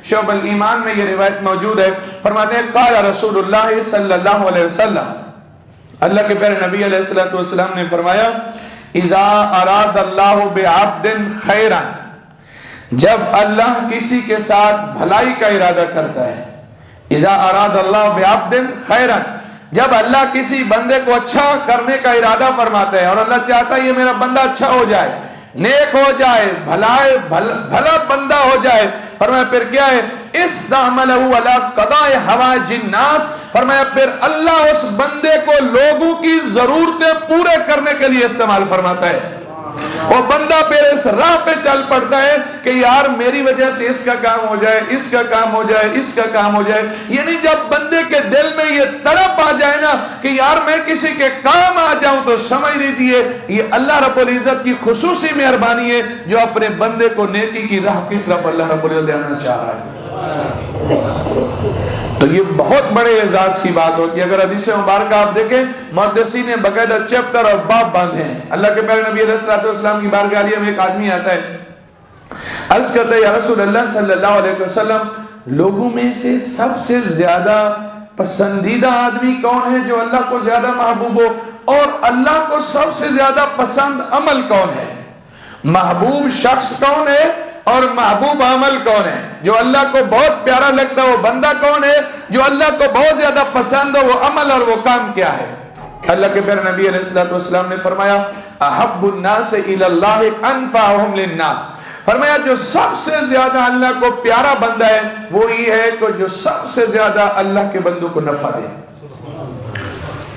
شعب الایمان میں یہ روایت موجود ہے، فرماتے ہیں قال رسول اللہ صلی اللہ علیہ وسلم، اللہ کے پیارے نبی علیہ السلام نے فرمایا اذا اراد اللہ بعبد خیرا، جب اللہ کسی کے ساتھ بھلائی کا ارادہ کرتا ہے، اذا اراد اللہ بعبد خیرا، جب اللہ کسی بندے کو اچھا کرنے کا ارادہ فرماتا ہے اور اللہ چاہتا ہے یہ میرا بندہ اچھا ہو جائے، نیک ہو جائے، بھلا بندہ ہو جائے، فرمایا پھر کیا ہے استعملہ علی قضاء حوائج الناس، فرمایا پھر اللہ اس بندے کو لوگوں کی ضرورتیں پورے کرنے کے لیے استعمال فرماتا ہے۔ وہ بندہ پھر اس راہ پہ چل پڑتا ہے کہ یار میری وجہ سے اس کا کام ہو جائے، اس کا کام ہو جائے، اس کا کام ہو جائے، یعنی جب بندے کے دل میں یہ تڑپ آ جائے نا کہ یار میں کسی کے کام آ جاؤں، تو سمجھ لیجئے یہ اللہ رب العزت کی خصوصی مہربانی ہے جو اپنے بندے کو نیکی کی راہ کی طرف اللہ رب العزت دینا چاہ رہا ہے۔ تو یہ بہت بڑے اعزاز کی بات ہوتی ہے۔ اگر حدیث مبارکہ آپ دیکھیں، محدثین نے باقاعدہ چیپٹر اور باب باندھے ہیں۔ اللہ کے پیارے نبی علیہ السلام کی بارگاہ عالیہ میں ایک آدمی آتا ہے، عرض کرتا ہے یا رسول اللہ صلی اللہ علیہ وسلم، لوگوں میں سے سب سے زیادہ پسندیدہ آدمی کون ہے جو اللہ کو زیادہ محبوب ہو، اور اللہ کو سب سے زیادہ پسند عمل کون ہے؟ محبوب شخص کون ہے اور محبوب عمل کون ہے؟ جو اللہ کو بہت پیارا لگتا ہے وہ بندہ کون ہے؟ جو اللہ کو بہت زیادہ پسند ہے وہ عمل اور وہ کام کیا ہے؟ اللہ کے پیارے نبی علیہ السلام نے فرمایا احب الناس الی اللہ انفعهم للناس، فرمایا جو سب سے زیادہ اللہ کو پیارا بندہ ہے وہ یہ ہے کہ جو سب سے زیادہ اللہ کے بندوں کو نفع دے،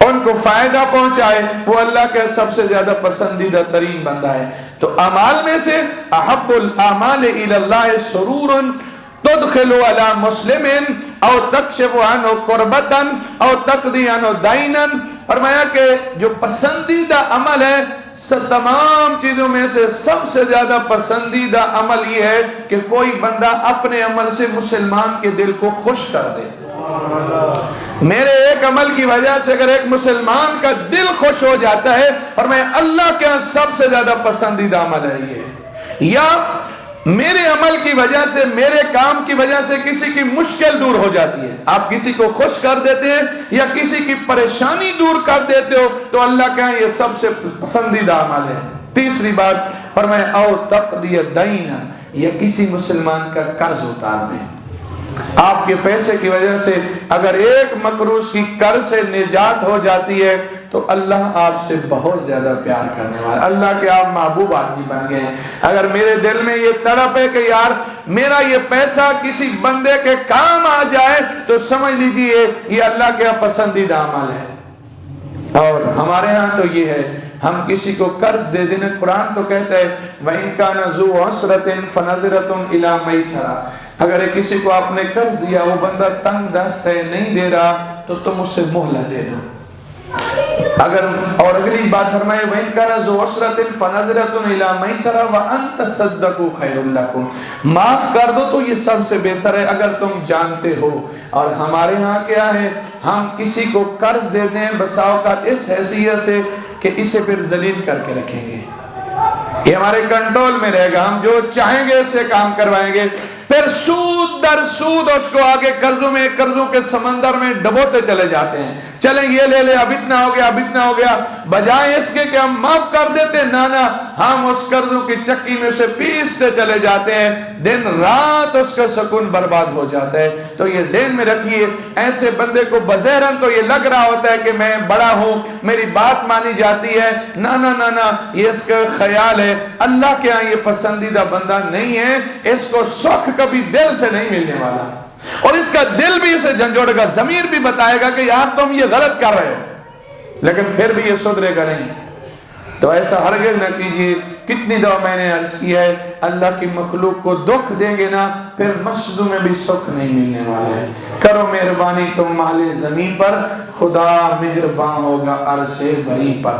ان کو فائدہ پہنچائے، وہ اللہ کے سب سے زیادہ پسندیدہ ترین بندہ ہے۔ تو اعمال میں سے احب الاعمال الی اللہ سرور تدخل علی مسلم او تکشف عنہ کربتا او تقضی عنہ دینا، فرمایا کہ جو پسندیدہ عمل ہے تمام چیزوں میں سے سب سے زیادہ پسندیدہ عمل یہ ہے کہ کوئی بندہ اپنے عمل سے مسلمان کے دل کو خوش کر دے۔ میرے ایک عمل کی وجہ سے اگر ایک مسلمان کا دل خوش ہو جاتا ہے، اور میں اللہ کے ہاں سب سے زیادہ پسندیدہ عمل ہے یہ، یا میرے عمل کی وجہ سے، میرے کام کی وجہ سے کسی کی مشکل دور ہو جاتی ہے، آپ کسی کو خوش کر دیتے ہیں یا کسی کی پریشانی دور کر دیتے ہو، تو اللہ کے ہاں یہ سب سے پسندیدہ عمل ہے۔ تیسری بات فرمائے او تقضی دینا، یا کسی مسلمان کا قرض اتار دیں۔ آپ کے پیسے کی وجہ سے اگر ایک مقروض کی قرض سے نجات ہو جاتی ہے تو اللہ آپ سے بہت زیادہ پیار کرنے والا، اللہ کے آپ محبوب آدمی بن گئے۔ اگر میرے دل میں یہ تڑپ ہے کہ یار میرا یہ پیسہ کسی بندے کے کام آ جائے، تو سمجھ لیجئے یہ اللہ کے پسندیدہ عمل ہے۔ اور ہمارے ہاں تو یہ ہے، ہم کسی کو قرض دے دینا، قرآن تو کہتا ہے وَإِن كَانَ ذُو عُسْرَةٍ فَنَظِرَةٌ إِلَىٰ مَيْسَرَةٍ، اگر کسی کو آپ نے قرض دیا، وہ بندہ تنگ دست ہے، نہیں دے رہا، تو تم اس سے مہلت دے دو۔ اگر اور اگلی بات فرمائے وَإِن كَانَ ذُو عُسْرَةٍ فَنَظِرَةٌ إِلَىٰ مَيْسَرَةٍ وَأَن تَصَدَّقُوا خَيْرٌ لَكُمْ، معاف کر دو تو یہ سب سے بہتر ہے اگر تم جانتے ہو۔ اور ہمارے ہاں کیا ہے، ہم کسی کو قرض دے دیں بسا اوقات اس حیثیت سے کہ اسے پھر ذلیل کر کے رکھیں گے، یہ ہمارے کنٹرول میں رہے گا، ہم جو چاہیں گے اس سے کام کروائیں گے، پھر سود در سود اس کو آگے قرضوں کے سمندر میں ڈبوتے چلے جاتے ہیں۔ چلیں یہ لے لے، اب اتنا ہو گیا، اب اتنا ہو گیا، بجائے اس کے کہ ہم معاف کر دیتے، نانا ہم اس قرضوں کی چکی میں سے پیستے چلے جاتے ہیں، دن رات اس کا سکون برباد ہو جاتا ہے۔ تو یہ ذہن میں رکھیے، ایسے بندے کو بظاہراً تو یہ لگ رہا ہوتا ہے کہ میں بڑا ہوں، میری بات مانی جاتی ہے، نا یہ اس کا خیال ہے، اللہ کے ہاں یہ پسندیدہ بندہ نہیں ہے، اس کو سکھ کبھی دل سے نہیں ملنے والا، اور اس کا دل بھی اسے جھنجھوڑے گا، ضمیر بھی بتائے گا کہ یار تم یہ غلط کر رہے ہو، لیکن پھر بھی یہ سدھرے گا نہیں۔ تو ایسا ہرگز نہ کیجیے۔ کتنی دفعہ میں نے عرض کیا ہے، اللہ کی مخلوق کو دکھ دیں گے نا، پھر مسجدوں میں بھی سکھ نہیں ملنے والا ہے۔ کرو مہربانی تم مال زمین پر، خدا مہربان ہوگا عرش بری پر۔